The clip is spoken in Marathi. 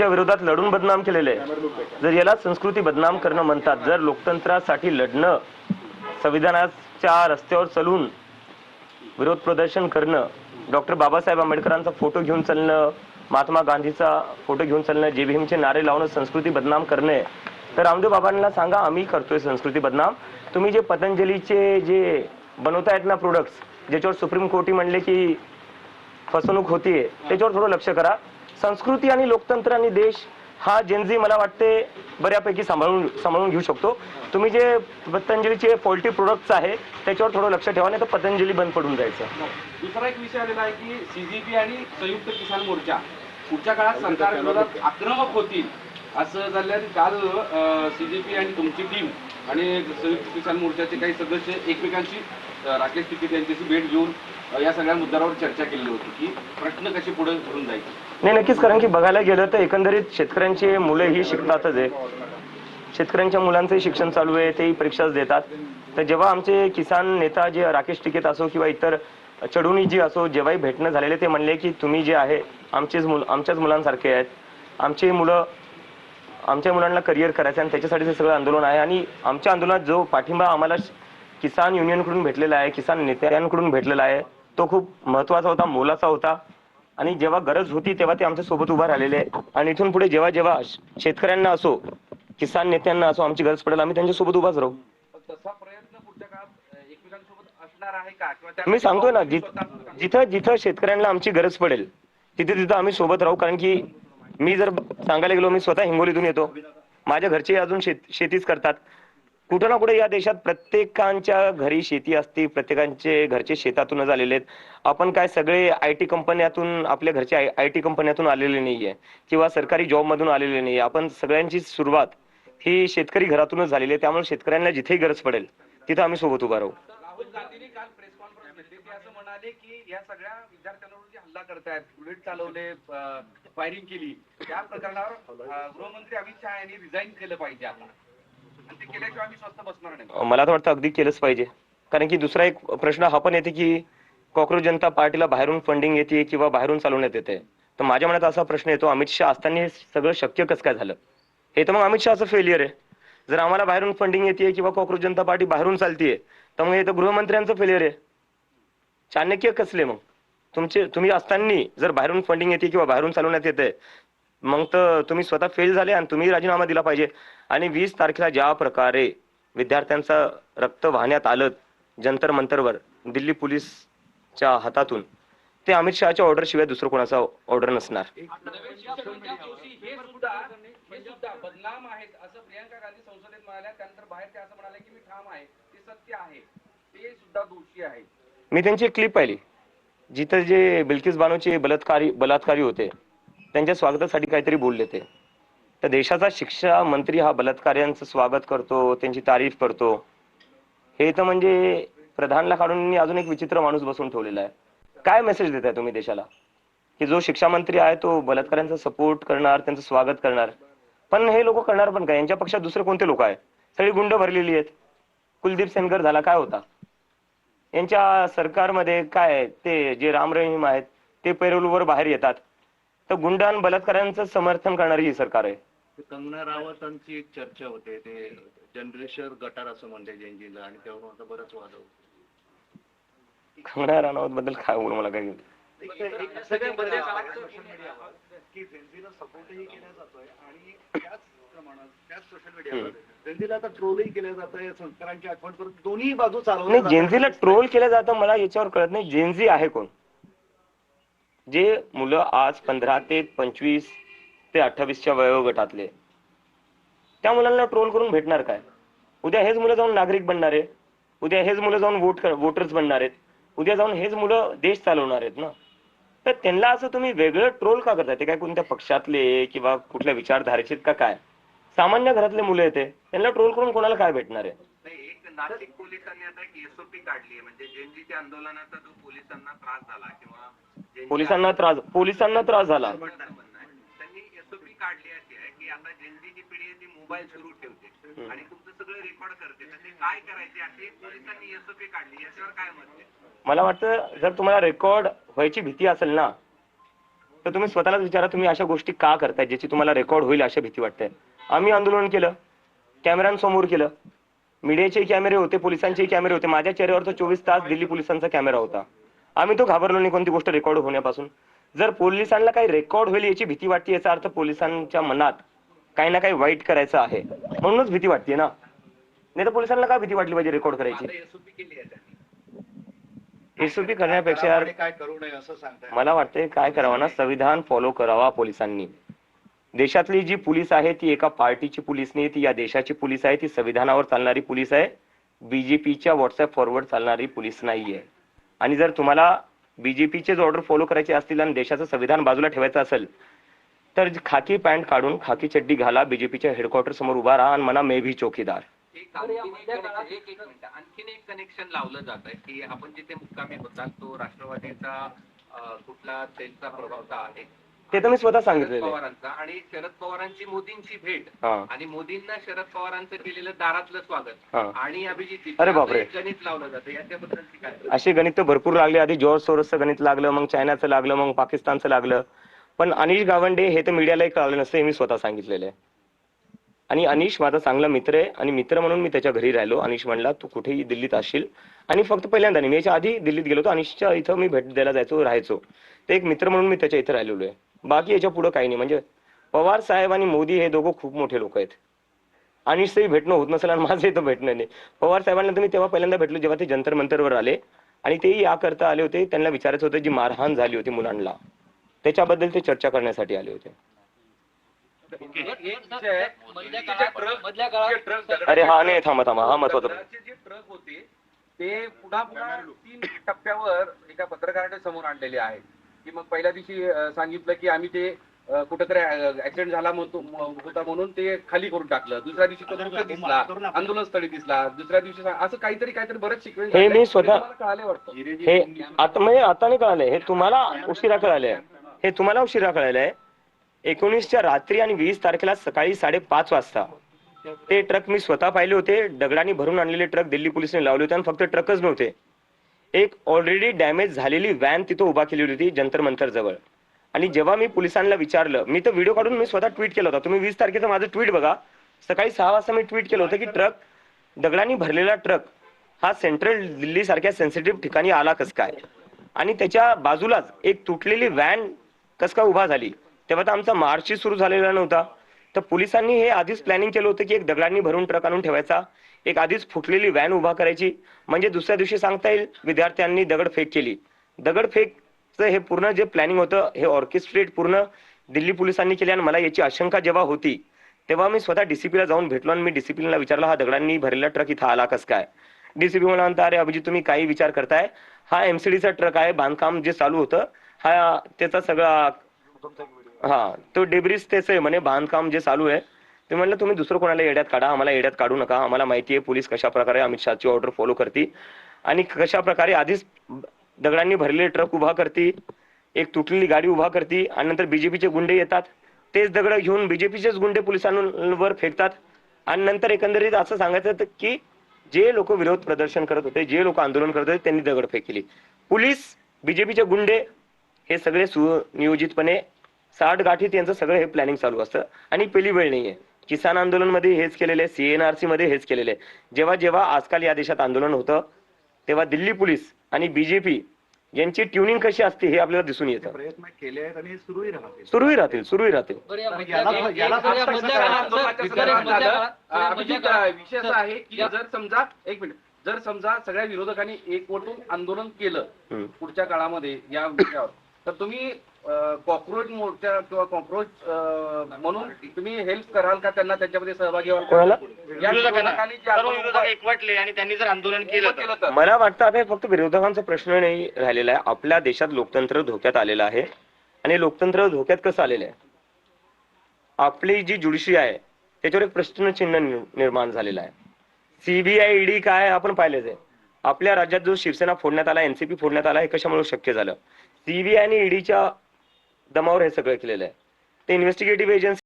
विरोधात लढून बदनाम केलेले आहे। जर याला संस्कृती बदनाम करणं म्हणतात, जर लोकतंत्रासाठी लढणं, संविधानाच्या रस्त्यावर चालून विरोध प्रदर्शन करणं, डॉक्टर बाबासाहेब आंबेडकरांचा फोटो घेऊन चालणं, महात्मा गांधीचा फोटो घेऊन चालणं, जे भीमचे नारे लावणं संस्कृती बदनाम करणे, तर रामदेव बाबांना सांगा आम्ही करतोय संस्कृती बदनाम। तुम्ही जे पतंजलीचे जे बनवतायत ना प्रोडक्ट्स, ज्याच्यावर सुप्रीम कोर्टी म्हणले की फसवणूक होतीये, त्याच्यावर थोडं लक्ष करा। संस्कृती आणि लोकतंत्र आणि देश हा जेनझी मला वाटते बऱ्यापैकी सांभाळून घेऊ शकतो। तुम्ही जे पतंजलीचे फॉल्टी प्रोडक्ट्स आहे त्याच्यावर थोडं लक्ष ठेवा, नाही तर पतंजली बंद पडून जायचं। दुसरा एक विषय आलेला आहे की सीजीपी आणि संयुक्त किसान मोर्चा पुढच्या काळात सरकार विरोधात आक्रमक होतील असं झालं। काल सीजीपी आणि तुमची टीम आणि संयुक्त किसान मोर्चाचे काही सदस्य एकमेकांशी राकेश टिकेत यांच्याशी भेट घेऊन या सगळ्या मुद्द्यांवर चर्चा केली होती की प्रश्न कसे पुढे घेऊन जायचे। नाही, नक्कीच, कारण की बघायला गेलं तर एकंदरीत शेतकऱ्यांची मुलं ही शिकतातच आहे, शेतकऱ्यांच्या मुलांचंही शिक्षण चालू आहे, तेही परीक्षाच देतात। तर जेव्हा आमचे किसान नेता जे राकेश टिकेत असो किंवा इतर चढुणी जी असो, जेव्हाही भेटणं झालेले ते म्हणले की तुम्ही जे आहे आमच्याच मुलांसारखे आहेत, आमच्या मुलांना करिअर करायचं आणि त्याच्यासाठी हे सगळं आंदोलन आहे। आणि आमच्या आंदोलनात जो पाठिंबा आम्हाला किसान युनियनकडून भेटलेला आहे, किसान नेत्यांकडून भेटलेला आहे, तो खूप महत्त्वाचा होता, मोलाचा होता। आणि जेव्हा गरज होती तेव्हा ते आमच्या सोबत उभा राहिलेले आहे। आणि इथून पुढे जेव्हा जेव्हा शेतकऱ्यांना असो, किसान नेत्यांना असो आमची गरज पडेल, आम्ही त्यांच्या सोबत उभाच राहू। तसा प्रयत्न पुढच्या काळात एकमेकांसोबत असणार आहे का? मी सांगतोय ना, जिथं जिथं शेतकऱ्यांना आमची गरज पडेल तिथे तिथं आम्ही सोबत राहू। कारण की मी जर सांगायला गेलो, मी स्वतः हिंगोलीतून येतो, माझ्या घरचे अजून शेतीच करतात। कुठं ना कुठे या देशात प्रत्येकांच्या घरी शेती असते, प्रत्येकांचे घरचे शेतातूनच आलेले आहेत। आपण काय सगळे आयटी कंपन्यातून, आपल्या घरचे आयटी कंपन्यातून आलेले नाहीये किंवा सरकारी जॉब मधून आलेले नाहीये। आपण सगळ्यांची सुरुवात ही शेतकरी घरातूनच झालेली आहे। त्यामुळे शेतकऱ्यांना जिथेही गरज पडेल तिथं आम्ही सोबत उभा राहू। राहुल गांधींनी काल प्रेस कॉन्फरन्स घेतली, ते असं म्हणाले की या सगळ्या विद्यार्थ्यांवर जे हल्ला करतायत, बुलेट चालवले, फायरिंग केली, त्या प्रकरणावर गृहमंत्री अमित शहा यांनी रिझाईन केलं पाहिजे आता, आणि ते केल्याशिवाय आम्ही स्वस्त बसणार नाही। मला तर वाटतं अगदी केलंच पाहिजे। कारण की दुसरा एक प्रश्न हा पण येते की कॉक्रोच जनता पार्टीला बाहेरून फंडिंग येते किंवा बाहेरून चालवण्यात येते। तर माझ्या मनात असा प्रश्न येतो, अमित शहा असताना हे सगळं शक्य कसं काय झालं? हे तर मग अमित शहाचं फेलियर आहे। जर आम्हाला बाहेरून फंडिंग येते किंवा कॉक्रोच जनता पार्टी बाहेरून चालतीये तर मग हे तर गृहमंत्र्यांचं फेलियर आहे। चाणक्य कसले मग तुम्ही असताना जर बाहेरून फंडिंग येते किंवा बाहेरून चालवण्यात येते, मग तर तुम्ही स्वतः फेल झाले आणि तुम्ही राजीनामा दिला पाहिजे। आणि 20 तारखेला ज्या प्रकारे विद्यार्थ्यांचं रक्त वाहण्यात आलं जंतर मंतरवर दिल्ली पोलीसच्या हातातून, ते अमित शहाच्या ऑर्डर शिवाय दुसरं कोणाचा ऑर्डर नसणार। हे सुद्धा बदनाम आहेत असं प्रियंका गांधी संसदेत म्हणाल्या, त्यानंतर बाहेर ते असं म्हणाले की मी ठाम आहे, ते सत्य आहे, ते सुद्धा दोषी आहेत। मी त्यांची क्लिप पाहिली जिथं जे बिल्किस बानोचे बलात्कारी होते त्यांच्या स्वागतासाठी काहीतरी बोलले ते। तर देशाचा शिक्षा मंत्री हा बलात्काऱ्यांचं स्वागत करतो, त्यांची तारीफ करतो, हे तर म्हणजे प्रधानला काढून अजून एक विचित्र माणूस बसून ठेवलेला आहे। काय मेसेज देताय तुम्ही देशाला की जो शिक्षा मंत्री आहे तो बलात्काऱ्यांचा सपोर्ट करणार, त्यांचं स्वागत करणार? पण हे लोक करणार पण काय? यांच्या पक्षात दुसरे कोणते लोक आहेत? सगळी गुंड भरलेली आहेत। कुलदीप सेनगर झाला, काय होता यांच्या सरकारमध्ये? काय ते जे राम रहीम आहेत ते पैरोलवर बाहेर येतात। तर गुंड आणि बलात्काऱ्यांचं समर्थन करणारी ही सरकार आहे। कंगना रावतांची एक चर्चा होते, ते जनरेशन गटार असं म्हणते जेनजीला, आणि त्यावरून आता बरंच वाद होतो। कंगना राणावत बद्दल काय बोलू, मला काय की जेनजीला सपोर्टही केला जातोय आणि त्याच प्रमाणात त्याच सोशल मीडियावर जेनजीला आता ट्रोलही केलं जातंय, संस्कारांची आठवण करून दोन्ही बाजू चालवल्या नाही। जेनजीला ट्रोल केलं जातं मला याच्यावर कळत नाही, जेनजी आहे कोण? जे मुलं आज 15 ते 25 ते 28च्या वयोगटातले, त्या मुलांना ट्रोल करून भेटणार काय? उद्या हेच मुलं जाऊन नागरिक बनणार आहे, उद्या हेच मुलं जाऊन वोटर्स बनणार आहेत, उद्या जाऊन हेच मुलं देश चालवणार आहेत ना। तर त्यांना असं तुम्ही वेगळं ट्रोल का करताय? ते काय कोणत्या पक्षातले किंवा कुठल्या विचारधारेचे का काय? सामान्य घरातले मुलं येते, त्यांना ट्रोल करून कोणाला काय भेटणार आहे? एक नाशिक पोलिसांनी आता एक एसओपी काढली आहे, म्हणजे जेनजीच्या आंदोलनाचा जो पोलिसांना त्रास झाला किंवा पोलिसांना त्रास झाला, त्यांनी एसओपी काढली आहे की आता जेनजीची पिढी आहे ती मोबाईल सुरू ठेवते आणि तुमचं सगळं रेकॉर्ड करते, तर ते काय करायचे अशी पोलिसांनी एसओपी काढली, याच्यावर काय मत आहे? मला वाटतं जर तुम्हाला रेकॉर्ड व्हायची भीती असेल ना, तर तुम्ही स्वतःलाच विचारा, तुम्ही अशा गोष्टी का करताय ज्याची तुम्हाला रेकॉर्ड होईल अशी भीती वाटते. आम्ही आंदोलन केलं, कॅमेऱ्यांसमोर केलं, मीडियाचे कॅमेरे होते, पोलिसांचे कॅमेरे होते, माझ्या चेहऱ्यावर तर 24 तास दिल्ली पोलिसांचा कॅमेरा होता. आम्ही तो घाबरलो नाही कोणती गोष्ट रेकॉर्ड होण्यापासून. जर पोलिसांना काही रेकॉर्ड होईल याची भीती वाटते, याचा अर्थ पोलिसांच्या मनात काही ना काही वाईट करायचं आहे म्हणूनच भीती वाटते ना. नाही तर पोलिसांना काय भीती वाटली पाहिजे रेकॉर्ड करायची? आता एसओपी केली आहे त्यांनी. एसओपी करण्यापेक्षा यार काय करू नये असं सांगताय? मला वाटते काय करावं ना, संविधान फॉलो करावा पोलिसांनी. देशातली जी पोलीस आहे ती एका पार्टीची पोलीस नाही, ती या देशाची पोलीस आहे, ती संविधानावर चालणारी पोलीस आहे, बीजेपीच्या व्हॉट्सअप फॉरवर्ड चालणारी पोलीस नाहीये. आणि जर तुम्हाला बीजेपीचेच ऑर्डर फॉलो करायचे असतील आणि देशाचं संविधान बाजूला ठेवायचं असेल तर खाकी पॅन्ट काढून खाकी चड्डी घाला, बीजेपीच्या हेडक्वार्टर समोर उभा राहा आणि म्हणा मे भी चौकीदार. आणखीन एक कनेक्शन लावलं जात आहे की आपण जिथे मुक्कामी होता तो राष्ट्रवादीचा कुठला त्यांचा प्रभाव आहे ते तर मी स्वतः शरद सांगितलेलं आहे. पवारांचा, आणि शरद पवारांची मोदींची भेट हा. आणि मोदींना शरद पवारांचं केलेलं दारातलं स्वागत हा. आणि अभिजित अरे बापरे. गणित लावलं जातं, याच्याबद्दल काय? असे गणित तर भरपूर लागले. आधी जॉर्ज सोरसचं गणित लागलं, मग चायनाचं लागलं, मग पाकिस्तानचं लागलं. पण अनिश गावंडे हे तर मीडियालाही कळालं नसतं, हे मी स्वतः सांगितलेलं आहे. आणि अनिश माझा चांगला मित्र आहे आणि मित्र म्हणून मी त्याच्या घरी राहिलो. अनिश म्हणला तू कुठेही दिल्लीत असशील, आणि फक्त पहिल्यांदा नाही, मी याच्या आधी दिल्लीत गेलो होतो, अनिशच्या इथं मी भेट द्यायला जायचो, राहायचो. ते एक मित्र म्हणून मी त्याच्या इथं राहिलेलो आहे. बाकी याच्या पुढं काही नाही. म्हणजे पवार साहेब आणि मोदी हे दोघं खूप मोठे लोक आहेत. अनिशचंही भेटणं होत नसेल आणि माझं इथं भेटणं नाही. पवार साहेबांना तर मी तेव्हा पहिल्यांदा भेटलो जेव्हा ते जंतर मंतरवर आले, आणि तेही याकरता आले होते, त्यांना विचारायचं होतं जी मारहाण झाली होती मुलांना त्याच्याबद्दल ते चर्चा करण्यासाठी आले होते. अरे हा नाही, थांबा हा महत्वाचा. जे ट्रक होते ते पुन्हा 3 टप्प्यावर एका पत्रकाराने समोर आणलेले आहेत की मग पहिल्या दिवशी सांगितलं की आम्ही ते कुठेतरी ऍक्सिडेंट झाला होता म्हणून ते खाली करून टाकलं. दुसऱ्या दिवशी तो कुठे दिसला, आंदोलन स्थळी दिसला. दुसऱ्या दिवशी असं काहीतरी बरेच सिक्वेन्स हे मी स्वतः कळाले वाटतं. हे आता म्हणजे आता नाही कळालंय, हे तुम्हाला उशिरा कळालंय. हे तुम्हाला उशिरा कळालंय. 19च्या रात्री आणि 20 तारखेला सकाळी 5:30 वाजता ते ट्रक मी स्वतः पाहिले होते. दगडांनी भरून आणलेले ट्रक दिल्ली पोलिसांनी लावले होते, आणि फक्त ट्रकच नव्हते, एक ऑलरेडी डॅमेज झालेली व्हॅन तिथं उभा केली होती जंतर मंतर जवळ. आणि जेव्हा मी पोलिसांना विचारलं, मी तर व्हिडिओ काढून मी स्वतः ट्विट केला होता, तुम्ही 20 तारखेचं माझं ट्विट बघा. सकाळी 6 वाजता मी ट्विट केलं होतं की दगडांनी भरलेला ट्रक हा सेंट्रल दिल्ली सारख्या सेन्सिटिव्ह ठिकाणी आला कस काय, आणि त्याच्या बाजूलाच एक तुटलेली व्हॅन कस काय उभा झाली. तेव्हा तर आमचा मार्चही सुरू झालेला नव्हता. तर पोलिसांनी हे आधीच प्लॅनिंग केलं होतं की एक दगडांनी भरून ट्रक आणून ठेवायचा, एक आधीच फुटलेली व्हॅन उभा करायची, म्हणजे दुसऱ्या दिवशी सांगता येईल विद्यार्थ्यांनी दगडफेक केली. दगडफेकचं हे पूर्ण जे प्लॅनिंग होतं हे ऑर्केस्ट्रेट पूर्ण दिल्ली पोलिसांनी केले. आणि मला याची आशंका जेव्हा होती तेव्हा मी स्वतः डीसीपीला जाऊन भेटलो आणि मी डीसीपीला विचारलं हा दगडांनी भरलेला ट्रक इथं आला कस काय. डीसीपी मला म्हणता अरे अभिजित तुम्ही काही विचार करताय, हा एमसीडीचा ट्रक आहे, बांधकाम जे चालू होतं हा त्याचा सगळा हा तो डेब्रिस त्याच आहे म्हणे, बांधकाम जे चालू आहे. ते म्हणलं तुम्ही दुसरं कोणाला येड्यात काढा, आम्हाला येड्यात काढू नका. आम्हाला माहिती आहे पोलीस कशा प्रकारे अमित शहाची ऑर्डर फॉलो करते आणि कशा प्रकारे आधीच दगडांनी भरलेले ट्रक उभा करते, एक तुटलेली गाडी उभा करते, आणि नंतर बीजेपीचे गुंडे येतात, तेच दगड घेऊन बीजेपीचेच गुंडे पोलिसांवर फेकतात. आणि नंतर एकंदरीत असं सांगायचं की जे लोक विरोध प्रदर्शन करत होते, जे लोक आंदोलन करत होते त्यांनी दगडफेक केली. पोलीस, बीजेपीचे गुंडे हे सगळे सुनियोजितपणे 60 गाठीत यांचं सगळं हे प्लॅनिंग चालू असतं. आणि पहिली वेळ नाहीये. किसान आंदोलन मध्ये हेच केलेलं आहे, सीएनआरसी मध्ये हेच केलेलं आहे. जेव्हा जेव्हा आजकाल या देशात आंदोलन होतं तेव्हा दिल्ली पोलीस आणि बीजेपी यांची ट्युनिंग कशी असते हे आपल्याला दिसून येतं. प्रयत्न केले आहेत आणि सुरूही राहतील. सुरूही राहतील. अभिजित, विषय असा आहे की जर समजा एक मिनिट, जर समजा सगळ्या विरोधकांनी एकवटून आंदोलन केलं पुढच्या काळामध्ये या विषयावर, तर तुम्ही कॉक्रोच मोर्चा किंवा कॉक्रोच म्हणून तुम्ही हेल्प कराल का त्यांना त्याच्यामध्ये सहभागी व्हाल? कोणाला? या विरोधकांनी जे सर्व विरोधक एकवटले आणि त्यांनी जर आंदोलन केलं तर मला वाटतं आता हे फक्त विरोधकांचा प्रश्न नाही राहिलेला आहे. आपल्या देशात लोकतंत्र धोक्यात आलेलं आहे. आणि लोकतंत्र धोक्यात कसं आलेलं आहे, आपली जी ज्युडिशरी आहे त्याच्यावर एक प्रश्नचिन्ह निर्माण झालेलं आहे. सीबीआय ईडी काय आपण पाहिलेच आहे. आपल्या राज्यात जो शिवसेना फोडण्यात आला, एनसीपी फोडण्यात आला, हे कशामुळे शक्य झालं? सीबीआय आणि ईडीच्या दमावर हे सगळं केलेलं आहे. ते इन्व्हेस्टिगेटिव्ह एजन्सी